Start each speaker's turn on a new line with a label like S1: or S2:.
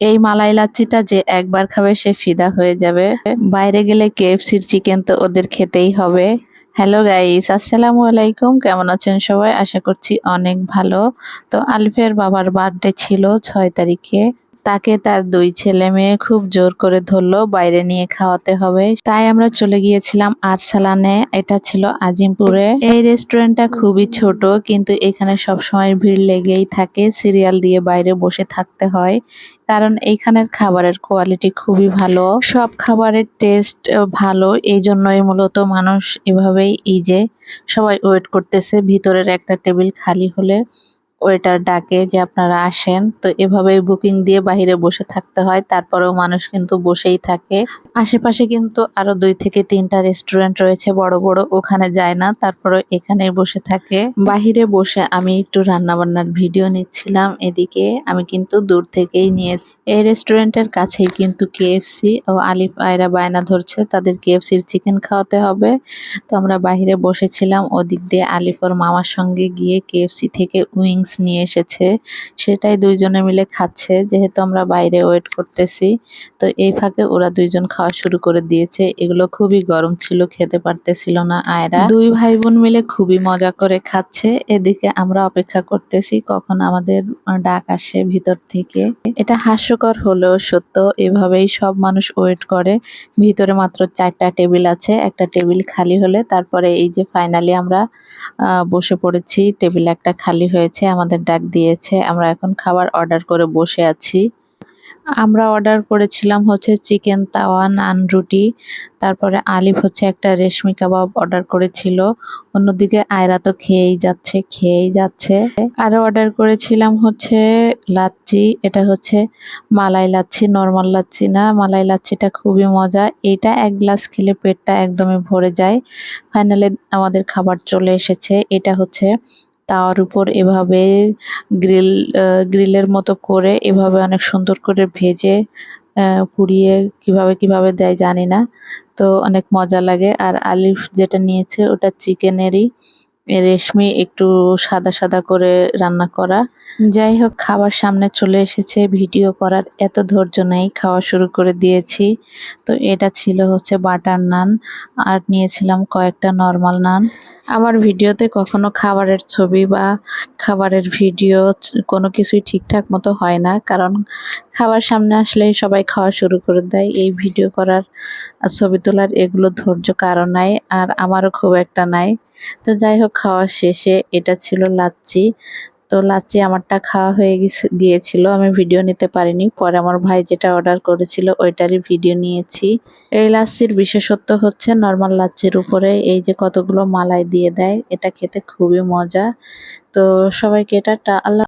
S1: এই মালাই লাচ্ছিটা যে একবার খাবে সে ফিদা হয়ে যাবে। বাইরে গেলে কেএফসির চিকেন তো ওদের খেতেই হবে। হ্যালো গাইস, আসসালামু আলাইকুম। কেমন আছেন সবাই? আশা করছি অনেক ভালো। তো আলিফের বাবার বার্থডে ছিল 6 তারিখে। তাকে তার 2 ছেলে মেয়ে খুব জোর করে ধরলো বাইরে নিয়ে খাওয়াতে হবে, তাই আমরা চলে গিয়েছিলাম আরসালানে। এটা ছিল আজিমপুরে। এই রেস্টুরেন্টটা খুবই ছোট, কিন্তু এখানে সবসময় ভিড় লেগেই থাকে। সিরিয়াল দিয়ে বাইরে বসে থাকতে হয়, কারণ এইখানের খাবারের কোয়ালিটি খুবই ভালো। সব খাবারের টেস্ট ভালো, এই জন্যই মূলত মানুষ এভাবেই এই যে সবাই ওয়েট করতেছে। ভিতরের একটা টেবিল খালি হলে ওয়েটার ডাকে যে আপনারা আসেন। তো এভাবেই বুকিং দিয়ে বাহিরে বসে থাকতে হয়, তারপরেও মানুষ কিন্তু বসেই থাকে। আশেপাশে কিন্তু আরো 2 থেকে 3টা রেস্টুরেন্ট রয়েছে বড় বড়, ওখানে যায় না, তারপরে এখানেই বসে থাকে। বাহিরে বসে আমি একটু রান্না বান্নার ভিডিও নিচ্ছিলাম। এদিকে আমি কিন্তু দূর থেকেই নিয়ে, এই রেস্টুরেন্টের কাছেই কিন্তু কেএফসি, ও আলিফ আয়রা বায়না ধরছে তাদের কেএফসির চিকেন খাওয়াতে হবে। তো আমরা বাহিরে বসেছিলাম, ওদিক দিয়ে আলিফ ওর মামার সঙ্গে গিয়ে কেএফসি থেকে উইংস নিয়ে এসেছে, সেটাই দুইজনে মিলে খাচ্ছে, যেহেতু আমরা বাইরে ওয়েট করতেছি। তো এই ফাঁকে ওরা দুইজন খাওয়া শুরু করে দিয়েছে। এগুলো খুবই গরম ছিল, খেতে পারতেছিল না আয়রা। 2 ভাই বোন মিলে খুবই মজা করে খাচ্ছে। এদিকে আমরা অপেক্ষা করতেছি কখন আমাদের ডাক আসে ভিতর থেকে। এটা হাস্যকর হলেও সত্য, এভাবেই সব মানুষ ওয়েট করে। ভিতরে মাত্র 4টা টেবিল আছে, একটা টেবিল খালি হলে তারপরে এই যে ফাইনালি আমরা বসে পড়েছি। টেবিল একটা খালি হয়েছে, আমাদের ডাক দিয়েছে, আমরা এখন খাবার অর্ডার করে বসে আছি। আমরা অর্ডার করেছিলাম হচ্ছে চিকেন তাওয়া, নান, রুটি। তারপরে আলিফ হচ্ছে একটা রেশমি কাবাব অর্ডার করেছিল। অন্যদিকে আয়রা তো খেয়েই যাচ্ছে। আরো অর্ডার করেছিলাম হচ্ছে লাচ্ছি। এটা হচ্ছে মালাই লাচ্ছি, নরমাল লাচ্ছি না। মালাই লাচ্ছিটা খুবই মজা, এটা এক গ্লাস খেলে পেটটা একদমই ভরে যায়। ফাইনালি আমাদের খাবার চলে এসেছে। এটা হচ্ছে তাওয়ার উপর এভাবে গ্রিলের মতো করে এভাবে অনেক সুন্দর করে ভেজে পুড়িয়ে কিভাবে দেয় জানি না। তো অনেক মজা লাগে। আর আলিফ যেটা নিয়েছে ওটা চিকেনেরই, রেশমি একটু সাদা সাদা করে রান্না করা। যাই হোক, খাবার সামনে চলে এসেছে, ভিডিও করার এত ধৈর্য নেই, খাওয়া শুরু করে দিয়েছি। তো এটা ছিল হচ্ছে বাটার নান, আর নিয়েছিলাম কয়েকটা নরমাল নান। আমার ভিডিওতে কখনো খাবারের ছবি বা খাবারের ভিডিও কোনো কিছুই ঠিকঠাক মতো হয় না, কারণ খাবার সামনে আসলেই সবাই খাওয়া শুরু করে দেয়। এই ভিডিও করার আর ছবি তোলার এগুলো ধৈর্য কারো নাই, আর আমারও খুব একটা নাই। তো যাই হোক, খাওয়া শেষে এটা ছিল লাচ্ছি। তো লাচ্ছি আমারটা খাওয়া হয়ে গিয়েছিল, আমি ভিডিও নিতে পারিনি। পরে আমার ভাই যেটা অর্ডার করেছিল ওইটারই ভিডিও নিয়েছি। এই লাচ্ছির বিশেষত্ব হচ্ছে নরমাল লাচ্ছির উপরে এই যে কতগুলো মালাই দিয়ে দেয়, এটা খেতে খুবই মজা। তো সবাইকে এটা আল্লাহ